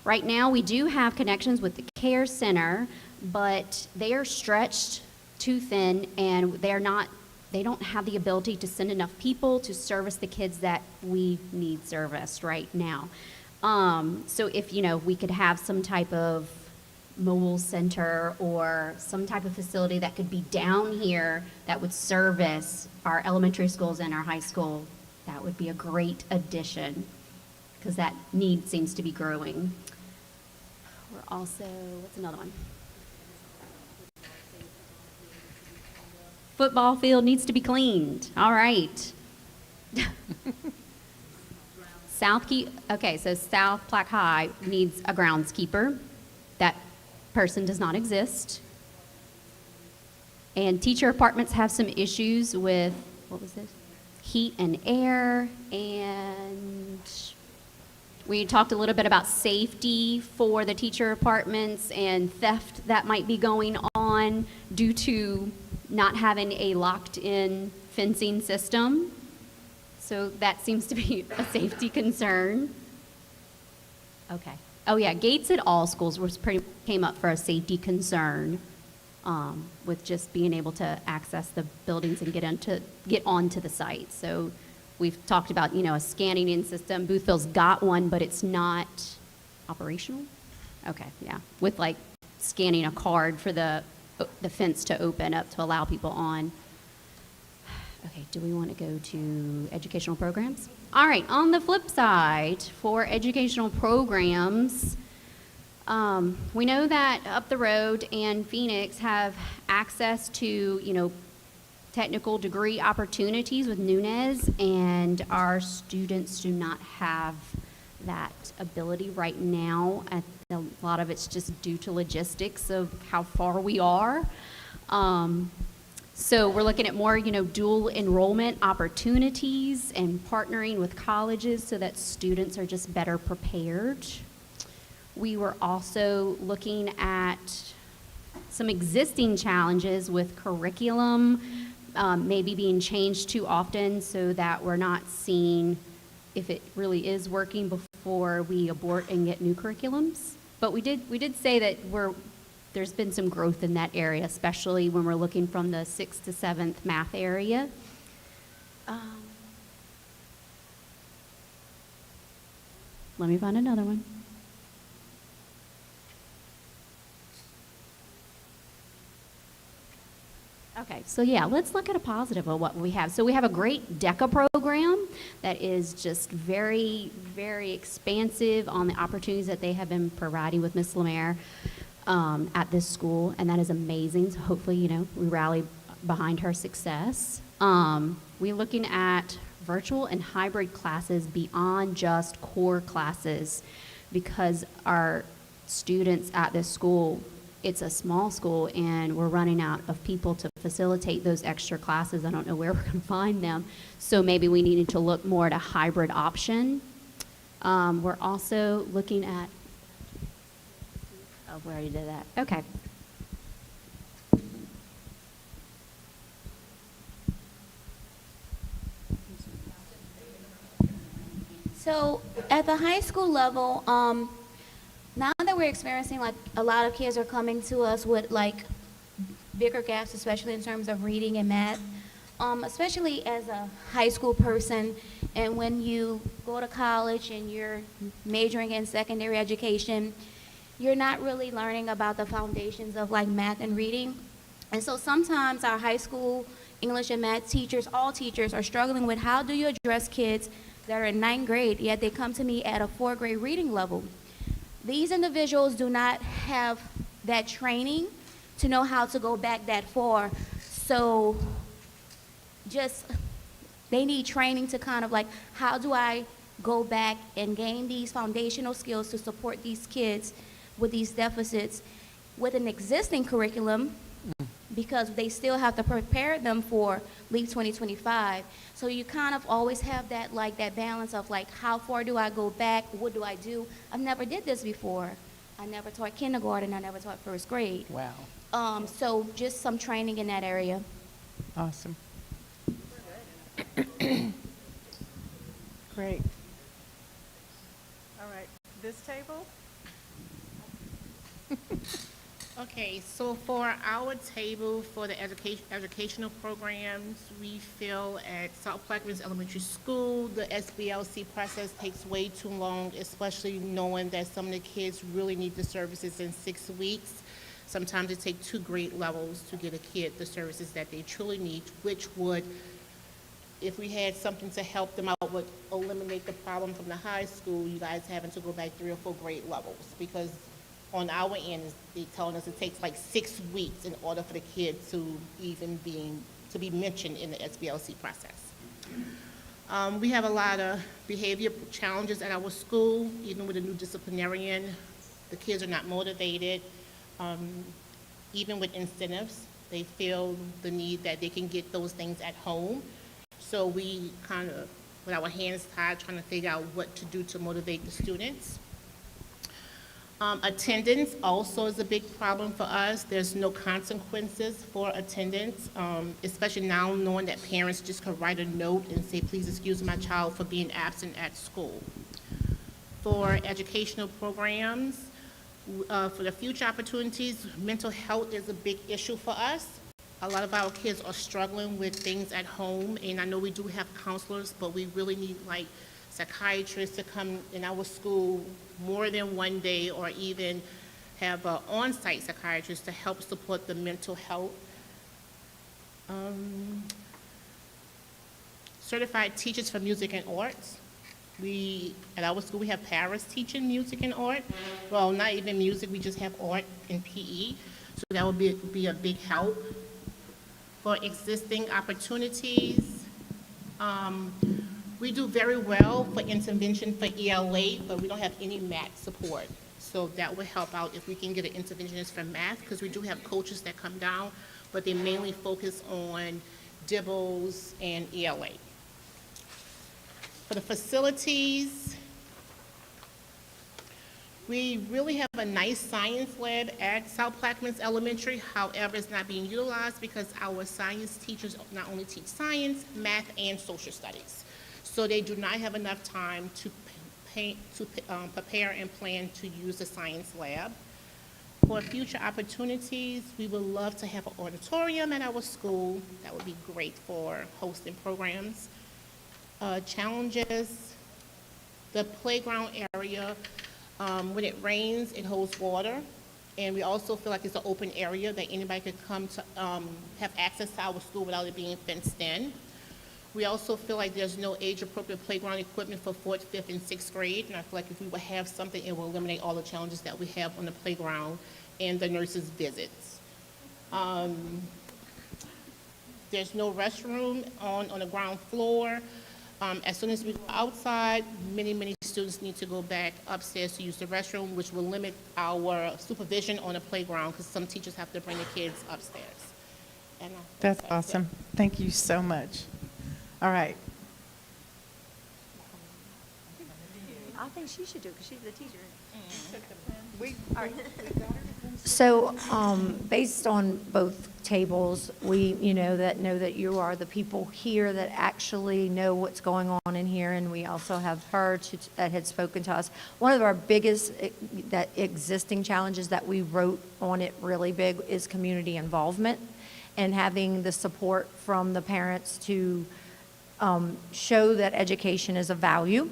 Right now, we do have connections with the care center, but they are stretched too thin, and they don't have the ability to send enough people to service the kids that we need serviced right now. So if, we could have some type of mobile center or some type of facility that could be down here that would service our elementary schools and our high school, that would be a great addition, because that need seems to be growing. We're also, what's another one? Football field needs to be cleaned. All right. So South Plaque High needs a groundskeeper. That person does not exist. And teacher apartments have some issues with, what was this? Heat and air, and We talked a little bit about safety for the teacher apartments and theft that might be going on due to not having a locked-in fencing system. So that seems to be a safety concern. Okay. Oh yeah, gates at all schools came up for a safety concern, with just being able to access the buildings and get onto the site. So we've talked about, a scanning in system. Boothville's got one, but it's not operational. Okay, yeah, with like scanning a card for the fence to open up to allow people on. Okay, do we want to go to educational programs? All right, on the flip side, for educational programs, we know that up the road and Phoenix have access to, technical degree opportunities with Nunez, and our students do not have that ability right now. A lot of it's just due to logistics of how far we are. So we're looking at more, dual enrollment opportunities and partnering with colleges so that students are just better prepared. We were also looking at some existing challenges with curriculum, maybe being changed too often so that we're not seeing if it really is working before we abort and get new curriculums. But we did say that there's been some growth in that area, especially when we're looking from the 6th to 7th math area. Let me find another one. Okay, so yeah, let's look at a positive of what we have. So we have a great DECA program that is just very, very expansive on the opportunities that they have been providing with Ms. Lemaire at this school, and that is amazing. So hopefully, we rally behind her success. We're looking at virtual and hybrid classes beyond just core classes, because our students at this school, it's a small school and we're running out of people to facilitate those extra classes. I don't know where we're going to find them. So maybe we needed to look more at a hybrid option. We're also looking at, we already did that. Okay. So at the high school level, now that we're experiencing, like, a lot of kids are coming to us with, like, bigger gaps, especially in terms of reading and math, especially as a high school person, and when you go to college and you're majoring in secondary education, you're not really learning about the foundations of, like, math and reading. And so sometimes our high school English and math teachers, all teachers, are struggling with how do you address kids that are in 9th grade, yet they come to me at a 4th grade reading level. These individuals do not have that training to know how to go back that far. So they need training to kind of like, how do I go back and gain these foundational skills to support these kids with these deficits with an existing curriculum, because they still have to prepare them for LEAP 2025. So you kind of always have that, like, that balance of, like, how far do I go back? What do I do? I've never did this before. I never taught kindergarten. I never taught 1st grade. Wow. So just some training in that area. Awesome. Great. All right. This table? Okay, so for our table for the educational programs, we feel at South Plaquemines Elementary School, the SBLC process takes way too long, especially knowing that some of the kids really need the services in 6 weeks. Sometimes it takes 2 grade levels to get a kid the services that they truly need, which would, if we had something to help them out, would eliminate the problem from the high school, you guys having to go back 3 or 4 grade levels, because on our end, they're telling us it takes like 6 weeks in order for the kid to even be mentioned in the SBLC process. We have a lot of behavior challenges at our school, even with a new disciplinarian. The kids are not motivated. Even with incentives, they feel the need that they can get those things at home. So we kind of with our hands tied, trying to figure out what to do to motivate the students. Attendance also is a big problem for us. There's no consequences for attendance, especially now knowing that parents just could write a note and say, please excuse my child for being absent at school. For educational programs, for the future opportunities, mental health is a big issue for us. A lot of our kids are struggling with things at home, and I know we do have counselors, but we really need like psychiatrists to come in our school more than one day, or even have an on-site psychiatrist to help support the mental health. Certified teachers for music and arts. At our school, we have Paris teaching music and art. Well, not even music, we just have art and PE. So that would be a big help. For existing opportunities, we do very well for intervention for ELA, but we don't have any math support. So that would help out if we can get an interventionist for math, because we do have coaches that come down, but they mainly focus on DIBELS and ELA. For the facilities, we really have a nice science lab at South Plaquemines Elementary. However, it's not being utilized because our science teachers not only teach science, math, and social studies. So they do not have enough time to prepare and plan to use the science lab. For future opportunities, we would love to have an auditorium at our school. That would be great for hosting programs. Challenges, the playground area, when it rains, it holds water. And we also feel like it's an open area that anybody could come to have access to our school without it being fenced in. We also feel like there's no age-appropriate playground equipment for 4th, 5th, and 6th grade. And I feel like if we would have something, it will eliminate all the challenges that we have on the playground and the nurses' visits. There's no restroom on the ground floor. As soon as we go outside, many students need to go back upstairs to use the restroom, which will limit our supervision on the playground because some teachers have to bring the kids upstairs. And That's awesome. Thank you so much. All right. I think she should do it because she's the teacher. So, based on both tables, we, know that you are the people here that actually know what's going on in here, and we also have her that had spoken to us. One of our biggest that existing challenges that we wrote on it really big is community involvement and having the support from the parents to show that education is a value.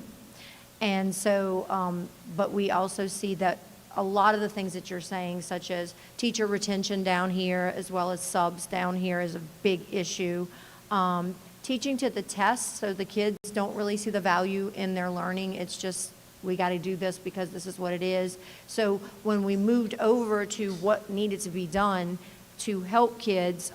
And so, but we also see that a lot of the things that you're saying, such as teacher retention down here, as well as subs down here, is a big issue. Teaching to the test, so the kids don't really see the value in their learning. It's just, we got to do this because this is what it is. So when we moved over to what needed to be done to help kids,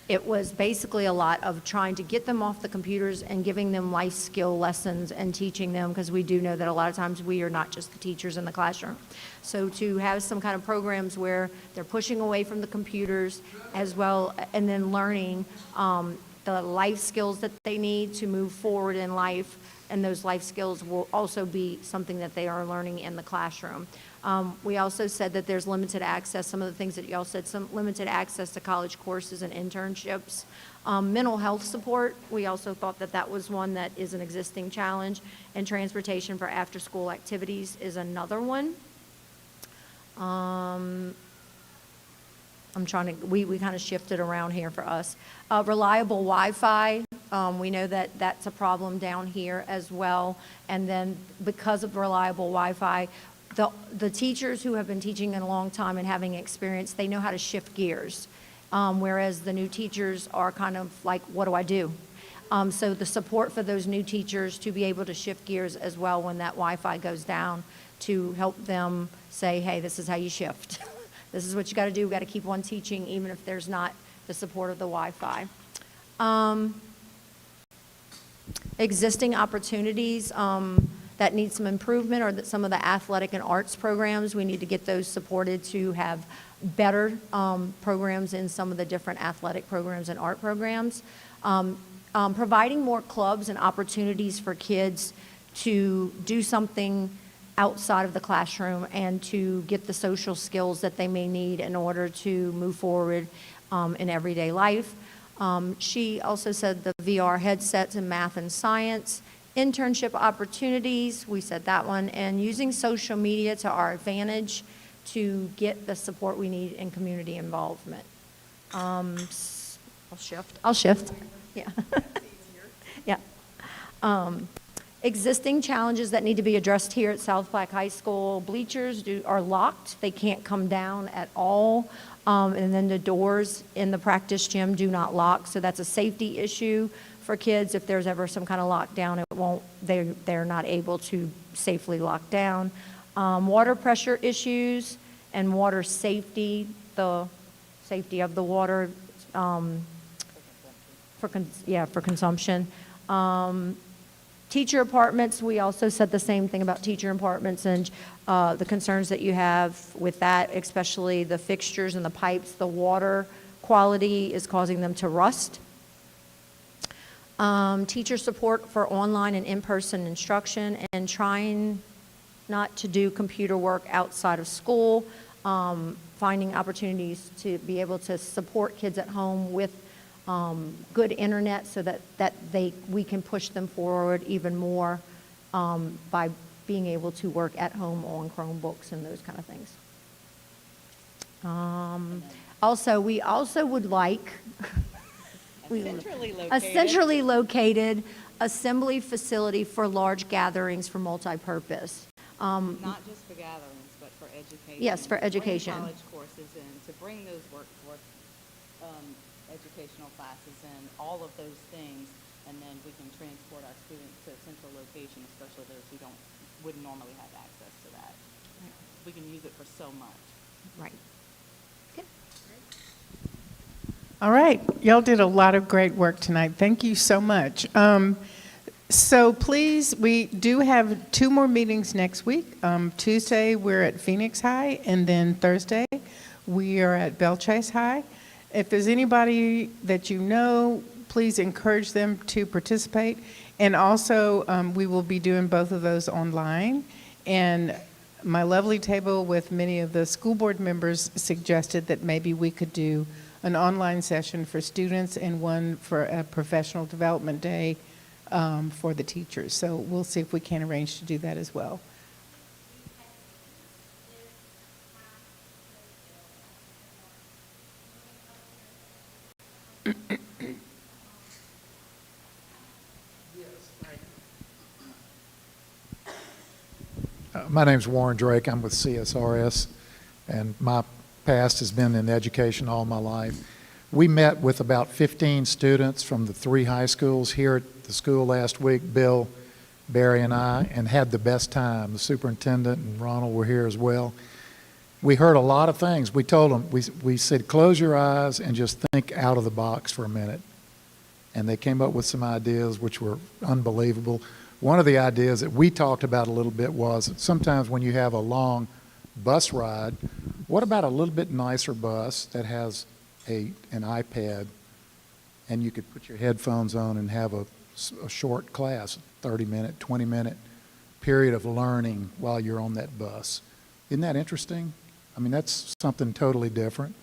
it was basically a lot of trying to get them off the computers and giving them life skill lessons and teaching them, because we do know that a lot of times we are not just the teachers in the classroom. So to have some kind of programs where they're pushing away from the computers as well, and then learning the life skills that they need to move forward in life, and those life skills will also be something that they are learning in the classroom. We also said that there's limited access, some of the things that y'all said, some limited access to college courses and internships. Mental health support, we also thought that that was one that is an existing challenge, and transportation for after-school activities is another one. I'm trying to, we kind of shifted around here for us. Reliable Wi-Fi, we know that that's a problem down here as well. And then because of reliable Wi-Fi, the teachers who have been teaching in a long time and having experience, they know how to shift gears. Whereas the new teachers are kind of like, what do I do? So the support for those new teachers to be able to shift gears as well when that Wi-Fi goes down, to help them say, hey, this is how you shift. This is what you got to do. We've got to keep on teaching even if there's not the support of the Wi-Fi. Existing opportunities that need some improvement, or that some of the athletic and arts programs, we need to get those supported to have better programs in some of the different athletic programs and art programs. providing more clubs and opportunities for kids to do something outside of the classroom and to get the social skills that they may need in order to move forward in everyday life. She also said the VR headsets in math and science, internship opportunities, we said that one, and using social media to our advantage to get the support we need in community involvement. I'll shift. Yeah. Yeah. Existing challenges that need to be addressed here at South Platte High School. Bleachers are locked. They can't come down at all. And then the doors in the practice gym do not lock. So that's a safety issue for kids. If there's ever some kind of lockdown, they're not able to safely lock down. Water pressure issues and water safety, the safety of the water for consumption. Teacher apartments, we also said the same thing about teacher apartments and the concerns that you have with that, especially the fixtures and the pipes. The water quality is causing them to rust. Teacher support for online and in-person instruction, and trying not to do computer work outside of school, finding opportunities to be able to support kids at home with good internet so that we can push them forward even more by being able to work at home on Chromebooks and those kind of things. We also would like a centrally located assembly facility for large gatherings for multi-purpose. Not just for gatherings, but for education. Yes, for education. Bring college courses in, to bring those workforce educational classes in, all of those things, and then we can transport our students to a central location, especially those who wouldn't normally have access to that. Right. We can use it for so much. Right. Okay. All right. Y'all did a lot of great work tonight. Thank you so much. So please, we do have 2 more meetings next week. Tuesday, we're at Phoenix High, and then Thursday, we are at Belle Chase High. If there's anybody that you know, please encourage them to participate. And also, we will be doing both of those online. And my lovely table with many of the school board members suggested that maybe we could do an online session for students and one for a professional development day for the teachers. So we'll see if we can arrange to do that as well. My name's Warren Drake. I'm with CSRS, and my past has been in education all my life. We met with about 15 students from the 3 high schools here at the school last week, Bill, Barry, and I, and had the best time. The superintendent and Ronald were here as well. We heard a lot of things. We told them, we said, close your eyes and just think out of the box for a minute. And they came up with some ideas which were unbelievable. One of the ideas that we talked about a little bit was sometimes when you have a long bus ride, what about a little bit nicer bus that has an iPad, and you could put your headphones on and have a short class, 30-minute, 20-minute period of learning while you're on that bus. Isn't that interesting? I mean, that's something totally different.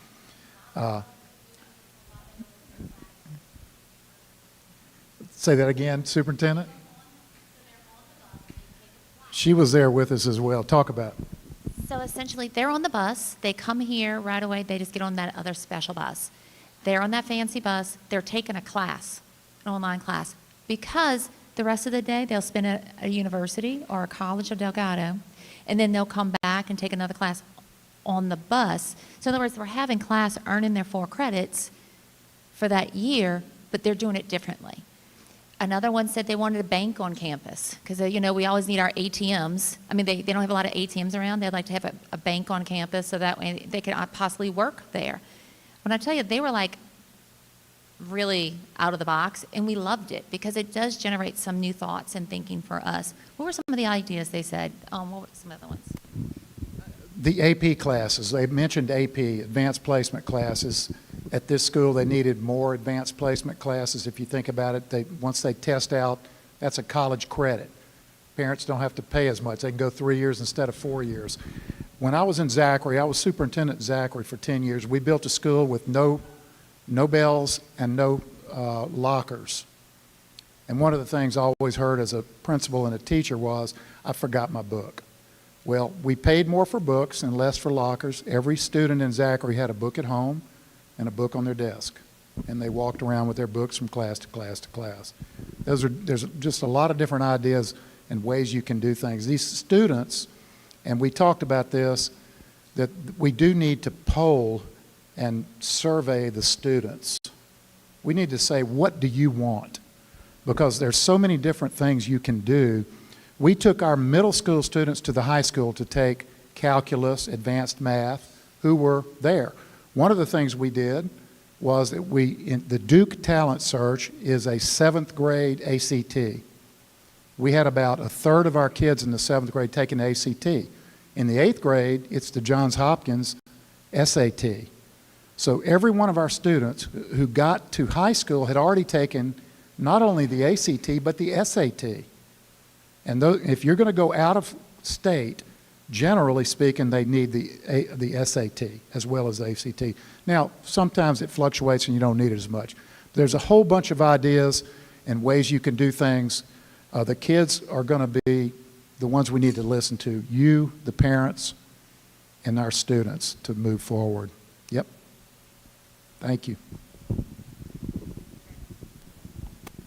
Say that again, Superintendent? She was there with us as well. Talk about it. So essentially, they're on the bus. They come here right away. They just get on that other special bus. They're on that fancy bus. They're taking a class, an online class, because the rest of the day they'll spend at a university or a college of Delgado, and then they'll come back and take another class on the bus. So in other words, they're having class, earning their 4 credits for that year, but they're doing it differently. Another one said they wanted a bank on campus because, we always need our ATMs. I mean, they don't have a lot of ATMs around. They'd like to have a bank on campus so that way they could possibly work there. When I tell you, they were like really out of the box, and we loved it because it does generate some new thoughts and thinking for us. What were some of the ideas they said? What were some other ones? The AP classes, they mentioned AP, advanced placement classes, at this school, they needed more advanced placement classes. If you think about it, once they test out, that's a college credit. Parents don't have to pay as much. They can go 3 years instead of 4 years. When I was in Zachary, I was superintendent in Zachary for 10 years. We built a school with no bells and no lockers. And one of the things I always heard as a principal and a teacher was, I forgot my book. Well, we paid more for books and less for lockers. Every student in Zachary had a book at home and a book on their desk. And they walked around with their books from class to class to class. There's just a lot of different ideas and ways you can do things. These students, and we talked about this, that we do need to poll and survey the students. We need to say, what do you want? Because there's so many different things you can do. We took our middle school students to the high school to take calculus, advanced math, who were there. One of the things we did was that the Duke Talent Search is a 7th grade ACT. We had about a third of our kids in the 7th grade taking the ACT. In the 8th grade, it's the Johns Hopkins SAT. So every one of our students who got to high school had already taken not only the ACT, but the SAT. And if you're going to go out of state, generally speaking, they need the SAT as well as the ACT. Now, sometimes it fluctuates and you don't need it as much. There's a whole bunch of ideas and ways you can do things. The kids are going to be the ones we need to listen to, you, the parents, and our students to move forward. Yep. Thank you.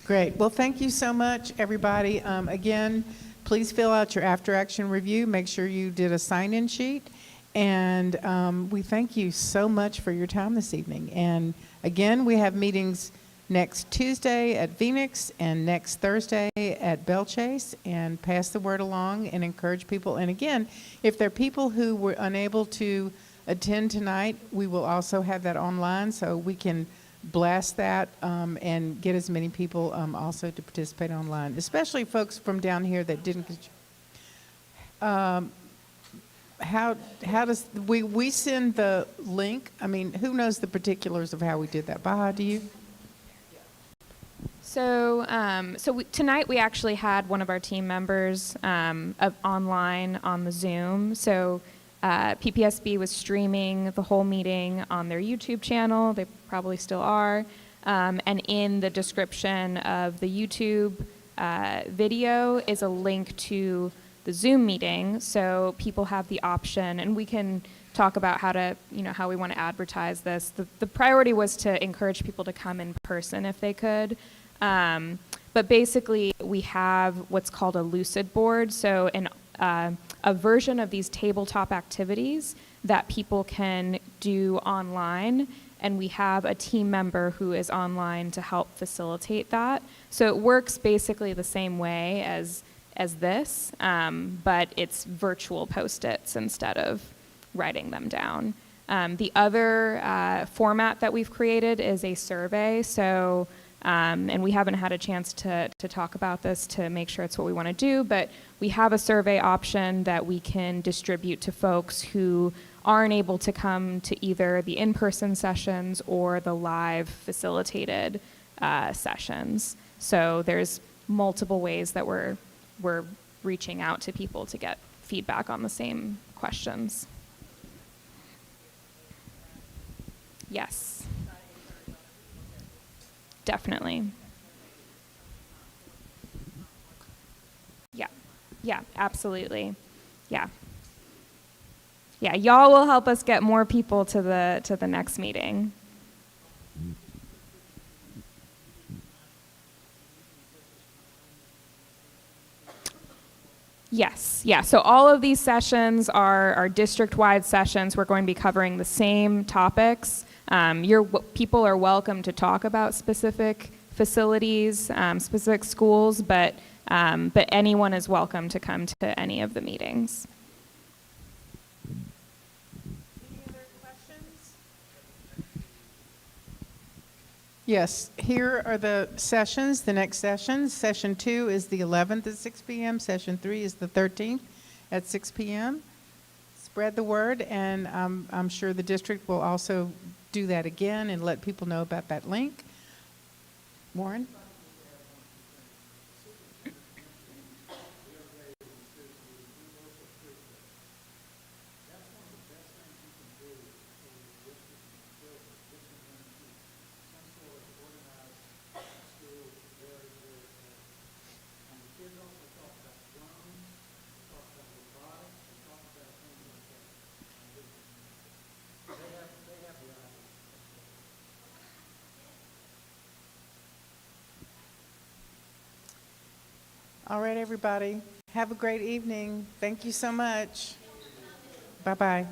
Great. Well, thank you so much, everybody. Again, please fill out your after-action review. Make sure you did a sign-in sheet. And we thank you so much for your time this evening. And again, we have meetings next Tuesday at Phoenix and next Thursday at Bell Chase. And pass the word along and encourage people. And again, if there are people who were unable to attend tonight, we will also have that online so we can blast that and get as many people also to participate online, especially folks from down here that didn't. How does we send the link? I mean, who knows the particulars of how we did that? Baha, do you? So, tonight we actually had one of our team members online on the Zoom. So PPSB was streaming the whole meeting on their YouTube channel. They probably still are. And in the description of the YouTube video is a link to the Zoom meeting, so people have the option, and we can talk about how we want to advertise this. The priority was to encourage people to come in person if they could. But basically, we have what's called a lucid board, so a version of these tabletop activities that people can do online, and we have a team member who is online to help facilitate that. So it works basically the same way as this, but it's virtual Post-its instead of writing them down. The other format that we've created is a survey. So, and we haven't had a chance to talk about this to make sure it's what we want to do, but we have a survey option that we can distribute to folks who aren't able to come to either the in-person sessions or the live facilitated sessions. So there's multiple ways that we're reaching out to people to get feedback on the same questions. Yes. Definitely. Yeah, absolutely. Yeah, y'all will help us get more people to the next meeting. Yes, yeah. So all of these sessions are district-wide sessions. We're going to be covering the same topics. People are welcome to talk about specific facilities, specific schools, but anyone is welcome to come to any of the meetings. Any other questions? Yes, here are the sessions, the next sessions. Session 2 is the 11th at 6 p.m. Session 3 is the 13th at 6 p.m. Spread the word, and I'm sure the district will also do that again and let people know about that link. Warren? All right, everybody. Have a great evening. Thank you so much. Bye-bye.